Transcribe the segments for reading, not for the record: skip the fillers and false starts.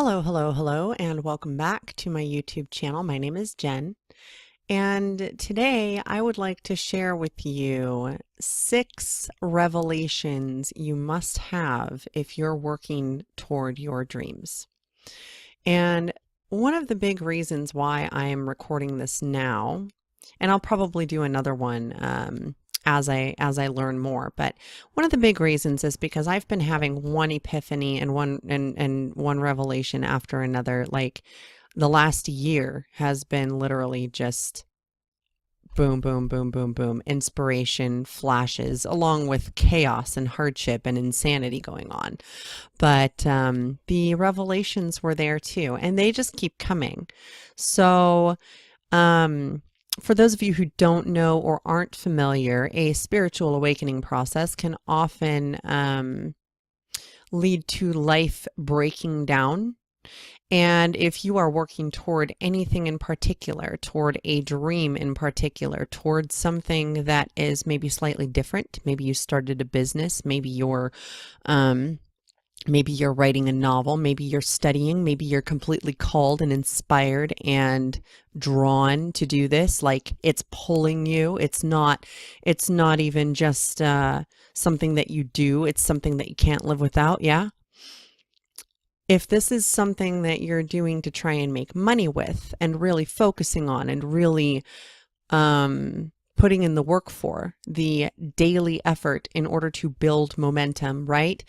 Hello, hello, hello, and welcome back to my YouTube channel. My name is Jen, and today I would like to share with you 6 revelations you must have if you're working toward your dreams. And one of the big reasons why I am recording this now, and I'll probably do another one as I learn more, but one of the big reasons is because I've been having one epiphany and one revelation after another. Like the last year has been literally just boom, boom, boom, boom, boom, inspiration flashes, along with chaos and hardship and insanity going on. But the revelations were there too, and they just keep coming. So for those of you who don't know or aren't familiar, a spiritual awakening process can often lead to life breaking down. And if you are working toward anything in particular, toward a dream in particular, toward something that is maybe slightly different, maybe you started a business, maybe you're writing a novel, maybe you're studying, maybe you're completely called and inspired and drawn to do this, like it's pulling you. It's not even just something that you do, it's something that you can't live without, yeah? If this is something that you're doing to try and make money with and really focusing on and really putting in the work for, the daily effort in order to build momentum, right?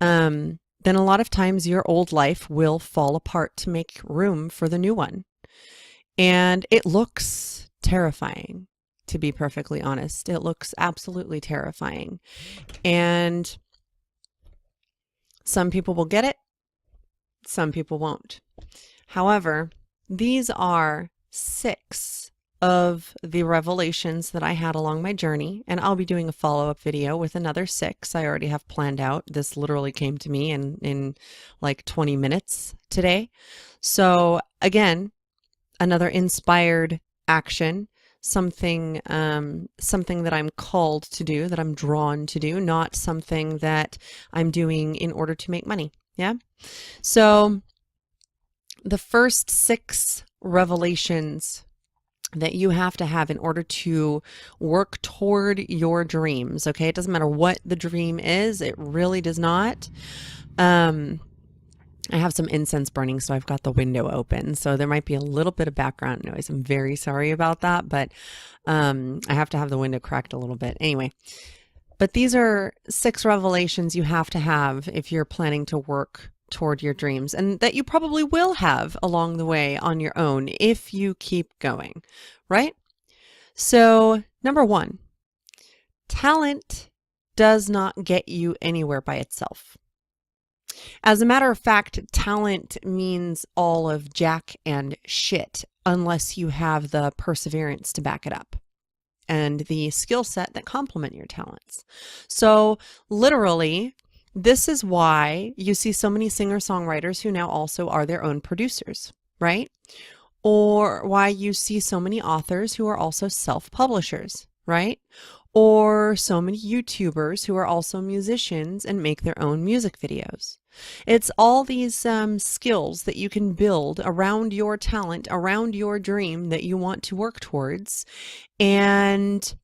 Then a lot of times your old life will fall apart to make room for the new one. And it looks terrifying, to be perfectly honest. It looks absolutely terrifying. And some people will get it, some people won't. However, these are 6 of the revelations that I had along my journey, and I'll be doing a follow-up video with another 6 I already have planned out. This literally came to me in like 20 minutes today. So again, another inspired action, something that I'm called to do, that I'm drawn to do, not something that I'm doing in order to make money. Yeah. So the first 6 revelations that you have to have in order to work toward your dreams. Okay. It doesn't matter what the dream is. It really does not. I have some incense burning, so I've got the window open. So there might be a little bit of background noise. I'm very sorry about that, but I have to have the window cracked a little bit. Anyway, but these are 6 revelations you have to have if you're planning to work toward your dreams, and that you probably will have along the way on your own if you keep going, right? So, number 1, talent does not get you anywhere by itself. As a matter of fact, talent means all of jack and shit unless you have the perseverance to back it up and the skill set that complement your talents. So literally, this is why you see so many singer-songwriters who now also are their own producers, right? Or why you see so many authors who are also self-publishers, right? Or so many YouTubers who are also musicians and make their own music videos. It's all these skills that you can build around your talent, around your dream that you want to work towards. And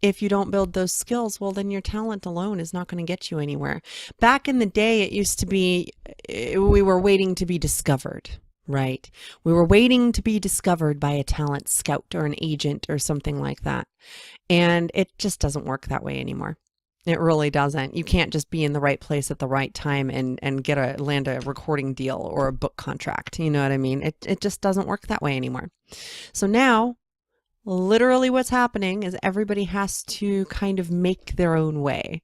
if you don't build those skills, well, then your talent alone is not going to get you anywhere. Back in the day, it used to be we were waiting to be discovered, right? We were waiting to be discovered by a talent scout or an agent or something like that. And it just doesn't work that way anymore. It really doesn't. You can't just be in the right place at the right time and land a recording deal or a book contract. You know what I mean? It just doesn't work that way anymore. So now, literally what's happening is everybody has to kind of make their own way.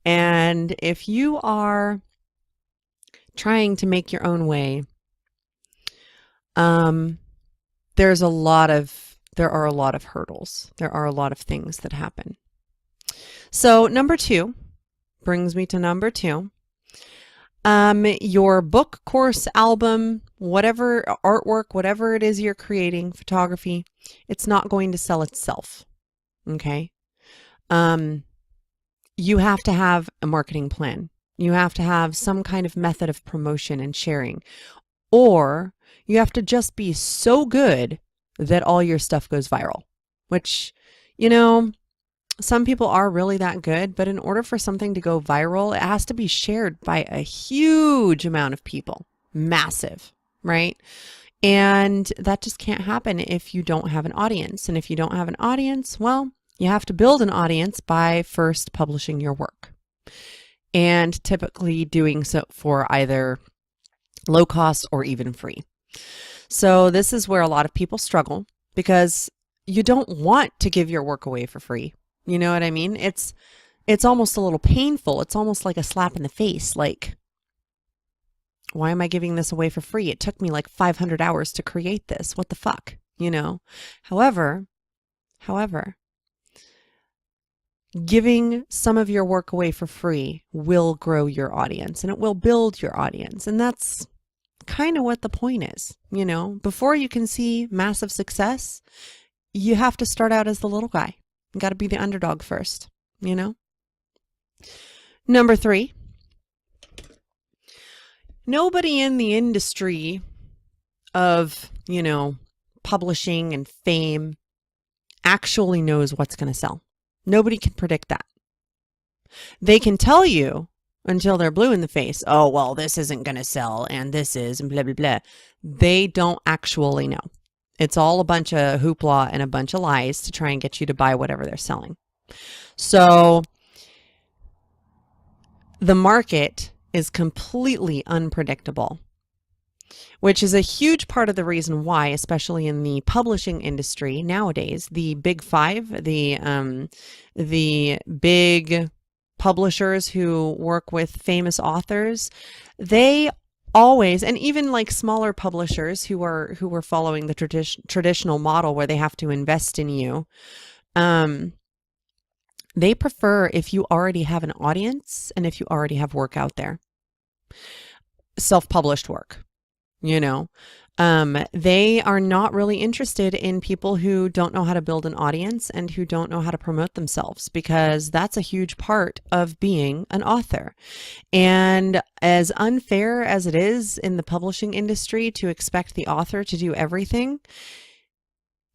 And if you are trying to make your own way, there are a lot of hurdles. There are a lot of things that happen. So number 2 brings me to number 2. Your book, course, album, whatever artwork, whatever it is you're creating, photography, it's not going to sell itself. Okay. You have to have a marketing plan. You have to have some kind of method of promotion and sharing, or you have to just be so good that all your stuff goes viral, which, you know, some people are really that good, but in order for something to go viral, it has to be shared by a huge amount of people, massive, right? And that just can't happen if you don't have an audience. And if you don't have an audience, well, you have to build an audience by first publishing your work, and typically doing so for either low cost or even free. So this is where a lot of people struggle, because you don't want to give your work away for free. You know what I mean? It's almost a little painful. It's almost like a slap in the face. Like, why am I giving this away for free? It took me like 500 hours to create this. What the fuck? You know? However, giving some of your work away for free will grow your audience, and it will build your audience. And that's kind of what the point is. You know, before you can see massive success, you have to start out as the little guy. You got to be the underdog first, you know? Number 3, nobody in the industry of, you know, publishing and fame actually knows what's going to sell. Nobody can predict that. They can tell you until they're blue in the face, oh, well, this isn't going to sell, and this is, and blah, blah, blah. They don't actually know. It's all a bunch of hoopla and a bunch of lies to try and get you to buy whatever they're selling. So the market is completely unpredictable, which is a huge part of the reason why, especially in the publishing industry nowadays, the big 5, the big publishers who work with famous authors, they always, and even like smaller publishers who are following the traditional model where they have to invest in you, they prefer if you already have an audience and if you already have work out there, self-published work. You know, they are not really interested in people who don't know how to build an audience and who don't know how to promote themselves, because that's a huge part of being an author. And as unfair as it is in the publishing industry to expect the author to do everything,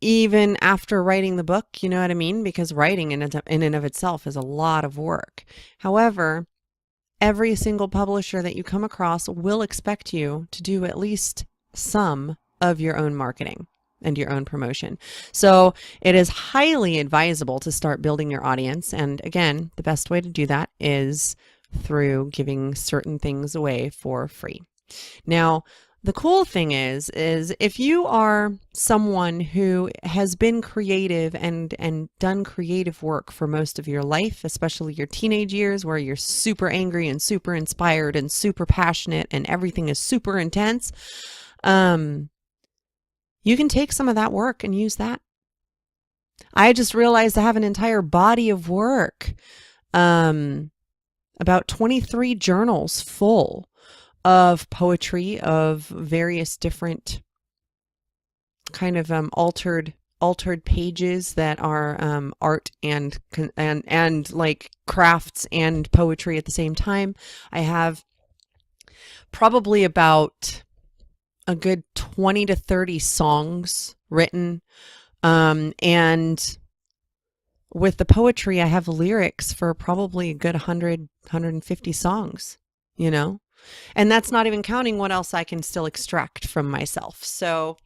even after writing the book, you know what I mean? Because writing in and of itself is a lot of work. However, every single publisher that you come across will expect you to do at least some of your own marketing and your own promotion. So it is highly advisable to start building your audience. And again, the best way to do that is through giving certain things away for free. Now, the cool thing is if you are someone who has been creative and done creative work for most of your life, especially your teenage years where you're super angry and super inspired and super passionate and everything is super intense, you can take some of that work and use that. I just realized I have an entire body of work, about 23 journals full of poetry of various different kind of altered pages that are art and like crafts and poetry at the same time. I have probably about a good 20 to 30 songs written, and with the poetry I have lyrics for probably a good 150 songs, you know. And that's not even counting what else I can still extract from myself. So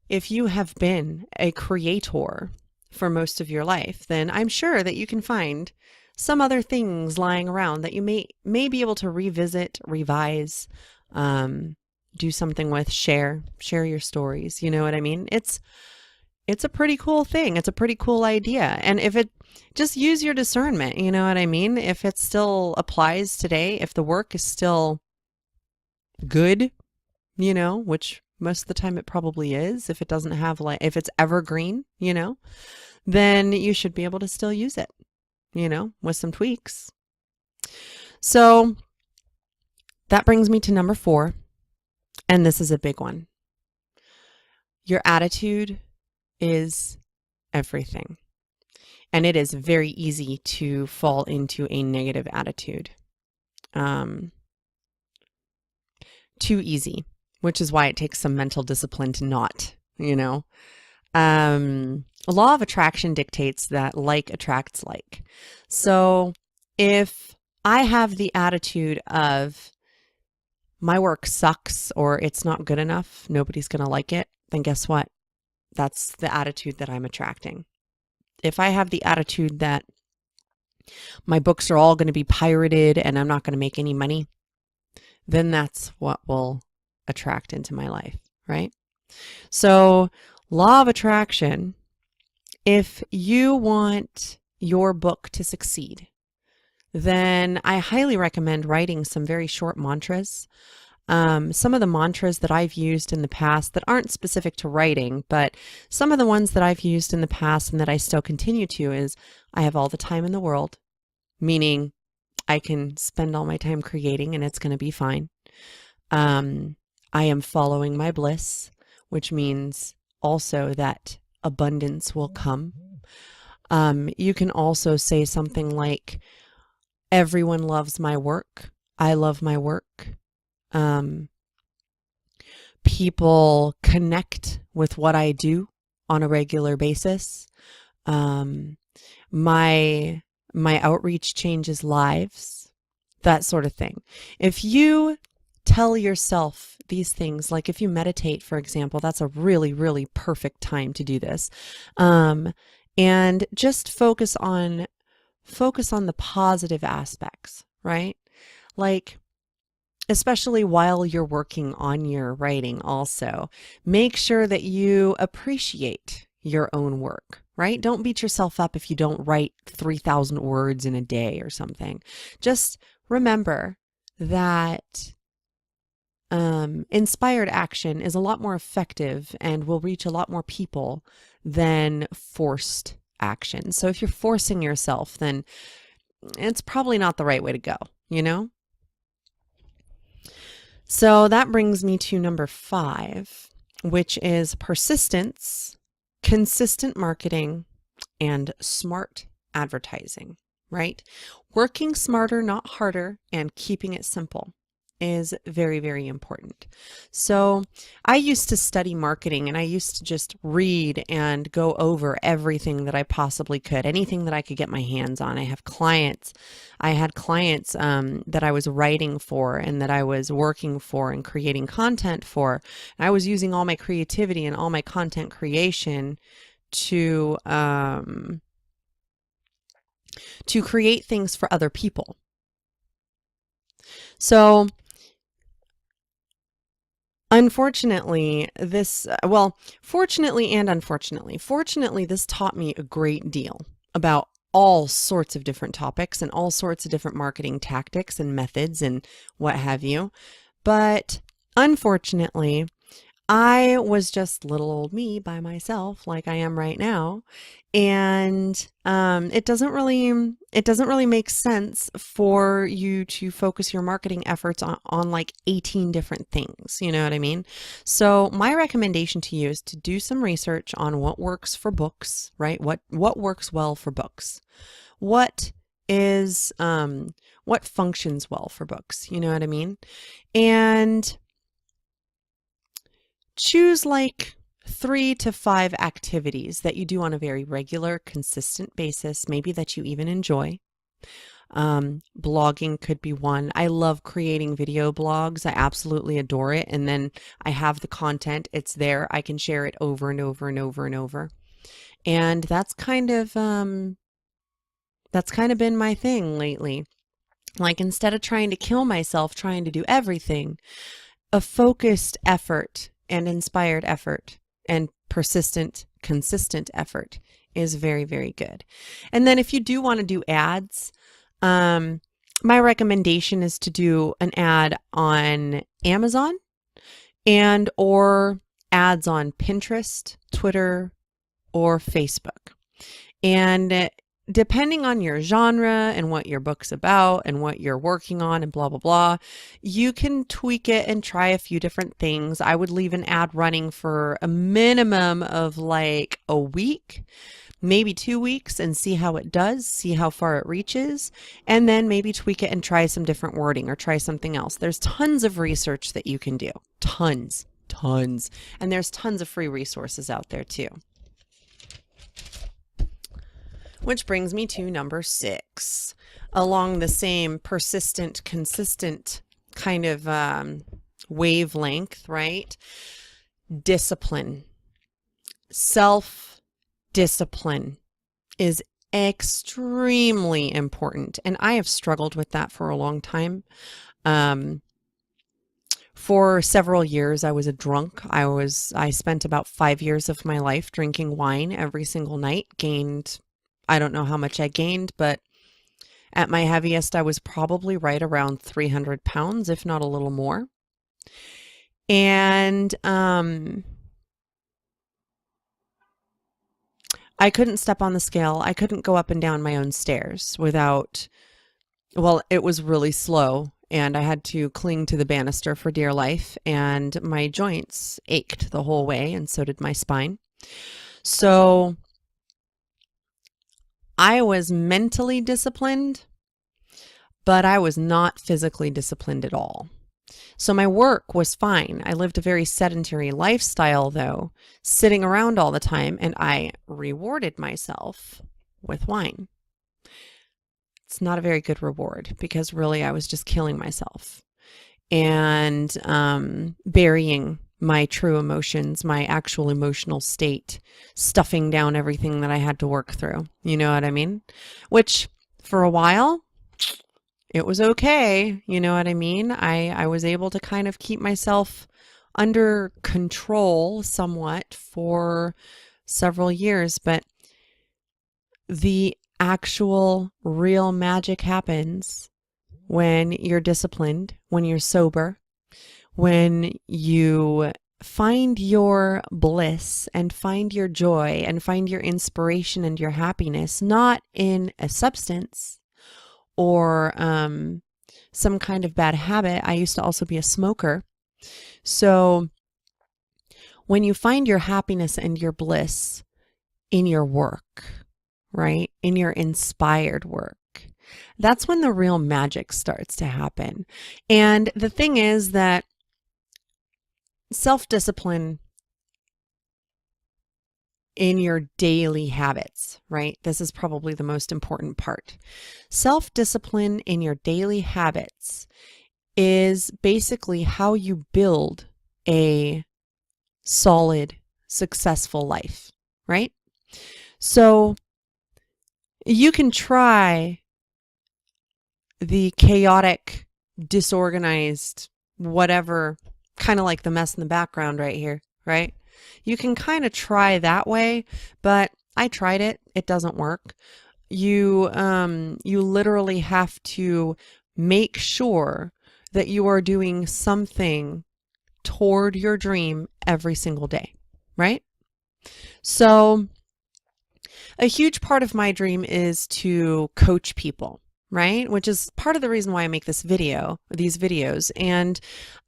if you have been a creator for most of your life, then I'm sure that you can find some other things lying around that you may be able to revisit, revise, do something with, share your stories. You know what I mean? It's a pretty cool thing. It's a pretty cool idea. And if it, just use your discernment, you know what I mean? If it still applies today, if the work is still good, you know, which most of the time it probably is, if it doesn't have like, if it's evergreen, you know, then you should be able to still use it, you know, with some tweaks. So that brings me to number 4. And this is a big one. Your attitude is everything. And it is very easy to fall into a negative attitude. too easy, which is why it takes some mental discipline to not, you know. Law of attraction dictates that like attracts like. So if I have the attitude of my work sucks or it's not good enough, nobody's going to like it, then guess what? That's the attitude that I'm attracting. If I have the attitude that my books are all going to be pirated and I'm not going to make any money, then that's what will attract into my life, right? So, law of attraction, if you want your book to succeed, then I highly recommend writing some very short mantras. Some of the mantras that I've used in the past that aren't specific to writing, but some of the ones that I've used in the past and that I still continue to is, I have all the time in the world, meaning I can spend all my time creating and it's going to be fine. I am following my bliss, which means also that abundance will come. You can also say something like, everyone loves my work. I love my work. People connect with what I do on a regular basis. My outreach changes lives, that sort of thing. If you tell yourself these things, like if you meditate, for example, that's a really, really perfect time to do this. And just focus on the positive aspects, right? Like, especially while you're working on your writing also, make sure that you appreciate your own work, right? Don't beat yourself up if you don't write 3,000 words in a day or something. Just remember that inspired action is a lot more effective and will reach a lot more people than forced action. So if you're forcing yourself, then it's probably not the right way to go, you know? So that brings me to number 5, which is persistence, consistent marketing, and smart advertising, right? Working smarter, not harder, and keeping it simple is very, very important. So I used to study marketing and I used to just read and go over everything that I possibly could, anything that I could get my hands on. I had clients that I was writing for and that I was working for and creating content for. And I was using all my creativity and all my content creation to create things for other people. So unfortunately, fortunately and unfortunately, fortunately, this taught me a great deal about all sorts of different topics and all sorts of different marketing tactics and methods and what have you. But unfortunately, I was just little old me by myself, like I am right now. And it doesn't really make sense for you to focus your marketing efforts on like 18 different things. You know what I mean? So my recommendation to you is to do some research on what works for books, right? What works well for books? What functions well for books? You know what I mean? And choose like 3 to 5 activities that you do on a very regular, consistent basis, maybe that you even enjoy. Blogging could be one. I love creating video blogs. I absolutely adore it. And then I have the content. It's there. I can share it over and over and over and over. And that's kind of been my thing lately. Like, instead of trying to kill myself, trying to do everything, a focused effort and inspired effort and persistent, consistent effort is very, very good. And then if you do want to do ads, my recommendation is to do an ad on Amazon and or ads on Pinterest, Twitter, or Facebook. And depending on your genre and what your book's about and what you're working on and blah, blah, blah, you can tweak it and try a few different things. I would leave an ad running for a minimum of like a week, maybe 2 weeks, and see how it does, see how far it reaches, and then maybe tweak it and try some different wording or try something else. There's tons of research that you can do. Tons. And there's tons of free resources out there too. Which brings me to number 6, along the same persistent, consistent kind of wavelength, right? Discipline. Self-discipline is extremely important. And I have struggled with that for a long time. For several years, I was a drunk. I spent about 5 years of my life drinking wine every single night, I don't know how much I gained, but at my heaviest, I was probably right around 300 pounds, if not a little more. And I couldn't step on the scale. I couldn't go up and down my own stairs it was really slow, and I had to cling to the banister for dear life, and my joints ached the whole way, and so did my spine. So I was mentally disciplined, but I was not physically disciplined at all. So my work was fine. I lived a very sedentary lifestyle, though, sitting around all the time, and I rewarded myself with wine. It's not a very good reward because really I was just killing myself and burying my true emotions, my actual emotional state, stuffing down everything that I had to work through. You know what I mean? Which for a while, it was okay. You know what I mean? I was able to kind of keep myself under control somewhat for several years, but the actual real magic happens when you're disciplined, when you're sober, when you find your bliss and find your joy and find your inspiration and your happiness, not in a substance or some kind of bad habit. I used to also be a smoker. So when you find your happiness and your bliss in your work, right, in your inspired work, that's when the real magic starts to happen. And the thing is that self-discipline in your daily habits, right? This is probably the most important part. Self-discipline in your daily habits is basically how you build a solid, successful life, right? So you can try the chaotic, disorganized, whatever, kind of like the mess in the background right here, right? You can kind of try that way, but I tried it. It doesn't work. You literally have to make sure that you are doing something toward your dream every single day, right? So a huge part of my dream is to coach people, right? Which is part of the reason why I make these videos. And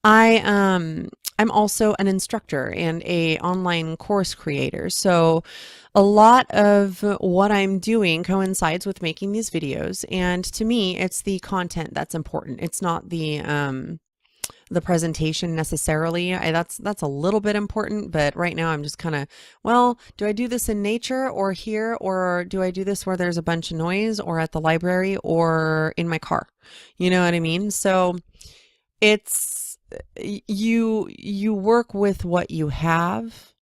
I'm also an instructor and a online course creator. So a lot of what I'm doing coincides with making these videos. And to me, it's the content that's important. It's not the presentation necessarily. That's a little bit important, but right now I'm just kind of, well, do I do this in nature or here, or do I do this where there's a bunch of noise, or at the library, or in my car? You know what I mean? So it's, you work with what you have,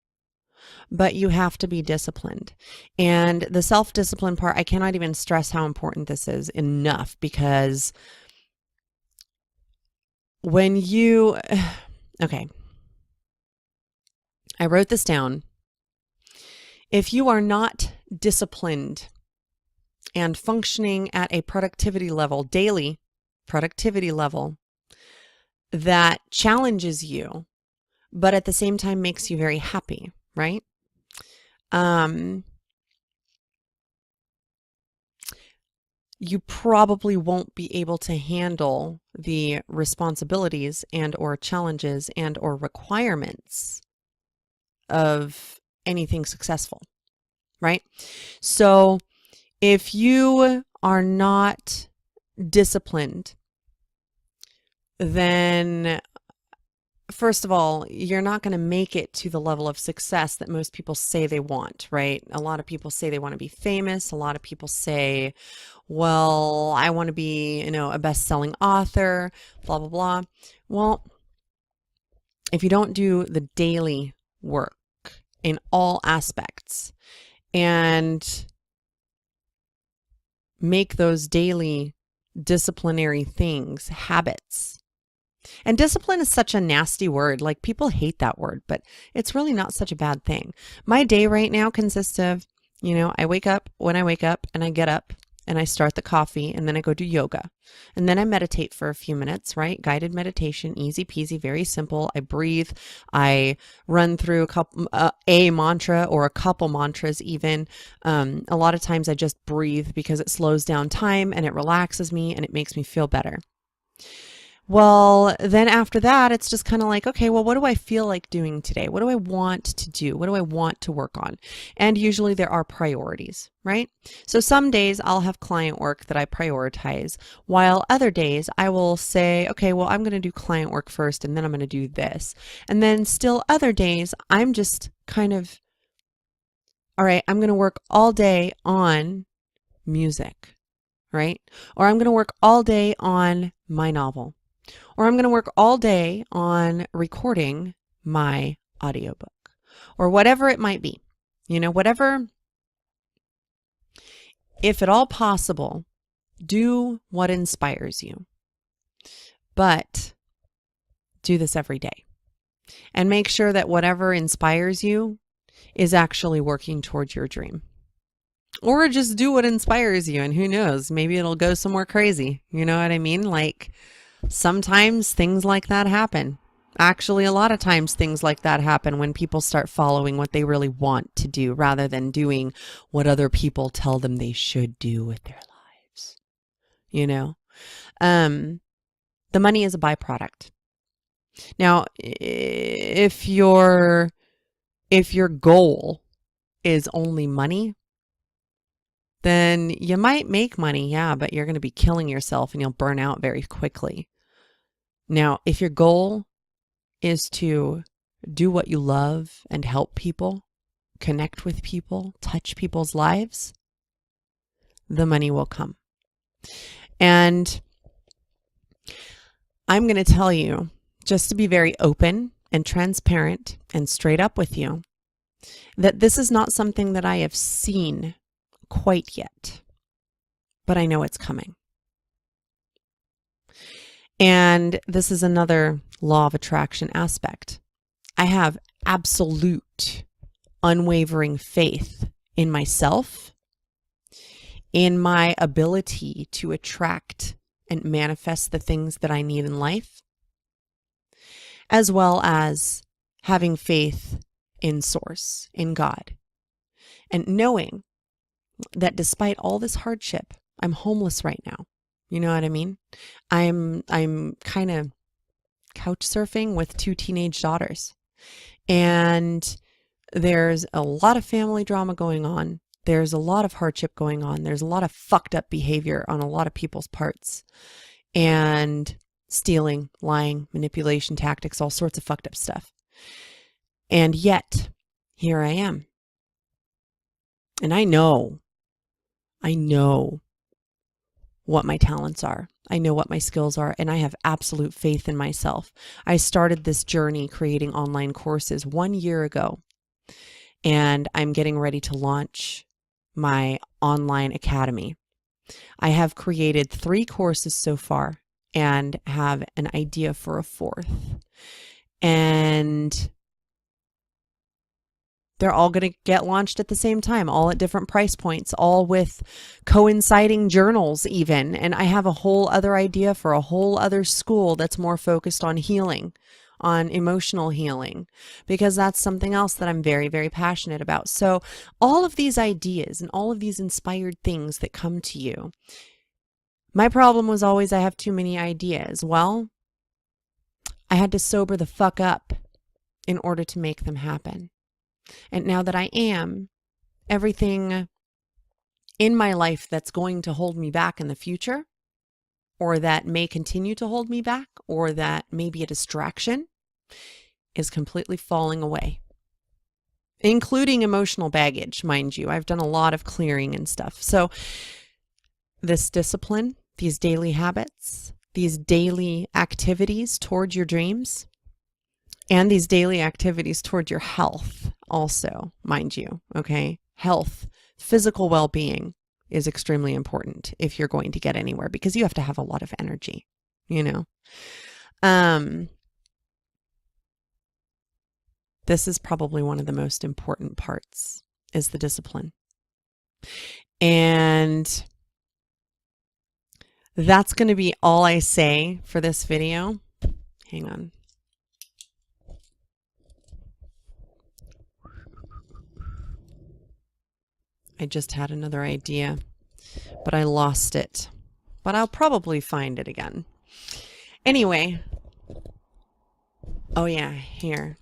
but you have to be disciplined. And the self-discipline part, I cannot even stress how important this is enough, because when you, okay, I wrote this down. If you are not disciplined and functioning at a productivity level, daily productivity level, that challenges you, but at the same time makes you very happy, right? you probably won't be able to handle the responsibilities and or challenges and or requirements of anything successful, right? So if you are not disciplined, then first of all, you're not going to make it to the level of success that most people say they want, right? A lot of people say they want to be famous. A lot of people say, well, I want to be, a best-selling author, blah, blah, blah. Well, if you don't do the daily work in all aspects and make those daily disciplinary things habits. And discipline is such a nasty word. Like, people hate that word, but it's really not such a bad thing. My day right now consists of, I wake up when I wake up, and I get up and I start the coffee, and then I go do yoga, and then I meditate for a few minutes, right? Guided meditation, easy peasy, very simple. I breathe. I run through a mantra or a couple mantras even. A lot of times I just breathe because it slows down time and it relaxes me and it makes me feel better. Well, then after that, it's just kind of like, okay, well, what do I feel like doing today? What do I want to do? What do I want to work on? And usually there are priorities, right? So some days I'll have client work that I prioritize, while other days I will say, okay, well, I'm going to do client work first, and then I'm going to do this. And then still other days, I'm just kind of, all right, I'm going to work all day on music, right? Or I'm going to work all day on my novel. Or I'm going to work all day on recording my audiobook, or whatever it might be. Whatever, if at all possible, do what inspires you. But do this every day. And make sure that whatever inspires you is actually working towards your dream. Or just do what inspires you, and who knows, maybe it'll go somewhere crazy. You know what I mean? Like, sometimes things like that happen. Actually, a lot of times things like that happen when people start following what they really want to do rather than doing what other people tell them they should do with their lives. The money is a byproduct. Now, if your goal is only money, then you might make money, yeah, but you're going to be killing yourself and you'll burn out very quickly. Now, if your goal is to do what you love and help people, connect with people, touch people's lives, the money will come. And I'm going to tell you, just to be very open and transparent and straight up with you, that this is not something that I have seen quite yet, but I know it's coming. And this is another law of attraction aspect. I have absolute, unwavering faith in myself, in my ability to attract and manifest the things that I need in life, as well as having faith in Source, in God, and knowing that despite all this hardship, I'm homeless right now. You know what I mean? I'm kind of couch surfing with 2 teenage daughters, and there's a lot of family drama going on. There's a lot of hardship going on. There's a lot of fucked up behavior on a lot of people's parts, and stealing, lying, manipulation tactics, all sorts of fucked up stuff. And yet, here I am. And I know what my talents are. I know what my skills are, and I have absolute faith in myself. I started this journey creating online courses 1 year ago, and I'm getting ready to launch my online academy. I have created 3 courses so far and have an idea for a 4th. And they're all going to get launched at the same time, all at different price points, all with coinciding journals even. And I have a whole other idea for a whole other school that's more focused on healing, on emotional healing, because that's something else that I'm very, very passionate about. So all of these ideas and all of these inspired things that come to you, My problem was always I have too many ideas. Well, I had to sober the fuck up in order to make them happen. And now that I am, everything in my life that's going to hold me back in the future, or that may continue to hold me back, or that may be a distraction, is completely falling away. Including emotional baggage, mind you. I've done a lot of clearing and stuff. So this discipline, these daily habits, these daily activities toward your dreams, and these daily activities toward your health also, mind you, okay? Health, physical well-being is extremely important if you're going to get anywhere, because you have to have a lot of energy, you know? This is probably one of the most important parts, is the discipline. And that's going to be all I say for this video. Hang on. I just had another idea, but I lost it. But I'll probably find it again. Anyway. Oh yeah, here.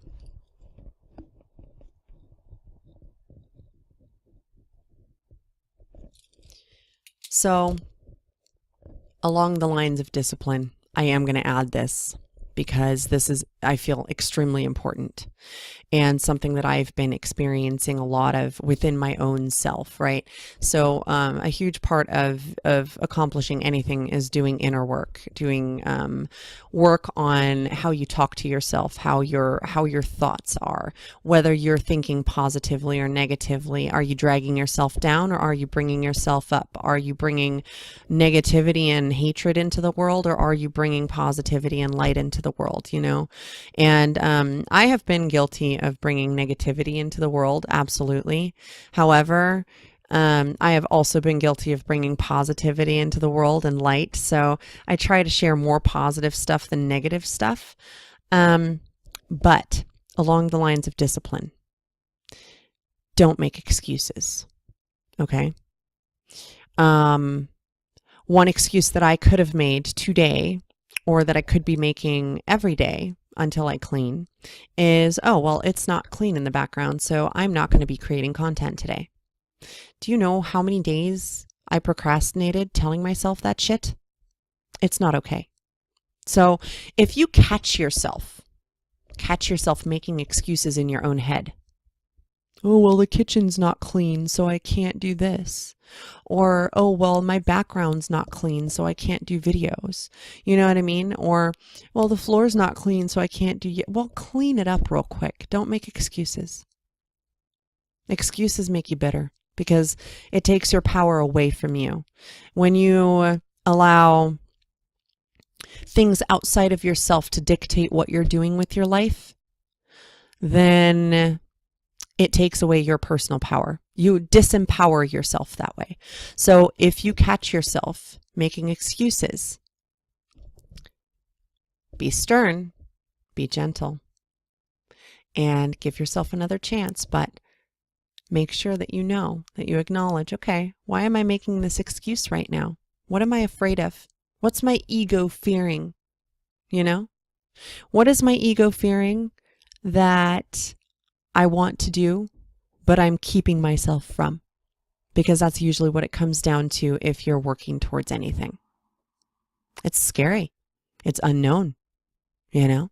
So, along the lines of discipline, I am going to add this because this is, I feel, extremely important and something that I've been experiencing a lot of within my own self, right? So a huge part of accomplishing anything is doing inner work, doing work on how you talk to yourself, how your thoughts are, whether you're thinking positively or negatively. Are you dragging yourself down, or are you bringing yourself up? Are you bringing negativity and hatred into the world, or are you bringing positivity and light into the world, you know? And I have been guilty of bringing negativity into the world, absolutely. However, I have also been guilty of bringing positivity into the world and light. So I try to share more positive stuff than negative stuff. But along the lines of discipline, don't make excuses. Okay. One excuse that I could have made today, or that I could be making every day until I clean, is, oh, well, it's not clean in the background, so I'm not going to be creating content today. Do you know how many days I procrastinated telling myself that shit? It's not okay. So if you catch yourself making excuses in your own head, oh, well, the kitchen's not clean, so I can't do this. Or, oh, well, my background's not clean, so I can't do videos. You know what I mean? Or, well, the floor's not clean, so I can't do yet. Well, clean it up real quick. Don't make excuses. Excuses make you bitter because it takes your power away from you. When you allow things outside of yourself to dictate what you're doing with your life, then it takes away your personal power. You disempower yourself that way. So if you catch yourself making excuses, be stern, be gentle, and give yourself another chance. But make sure that you know, that you acknowledge, okay, why am I making this excuse right now? What am I afraid of? What's my ego fearing? You know? What is my ego fearing that I want to do, but I'm keeping myself from? Because that's usually what it comes down to if you're working towards anything. It's scary. It's unknown, you know?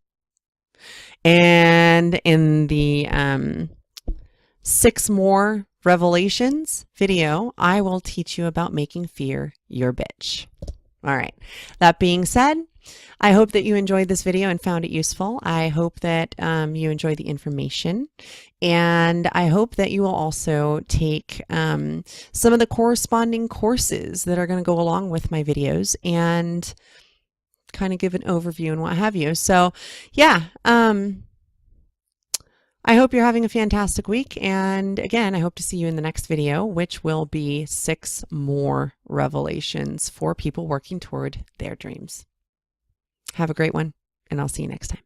And in the 6 more revelations video, I will teach you about making fear your bitch. All right. That being said, I hope that you enjoyed this video and found it useful. I hope that you enjoy the information, and I hope that you will also take some of the corresponding courses that are going to go along with my videos and kind of give an overview and what have you. So yeah, I hope you're having a fantastic week. And again, I hope to see you in the next video, which will be 6 more revelations for people working toward their dreams. Have a great one, and I'll see you next time.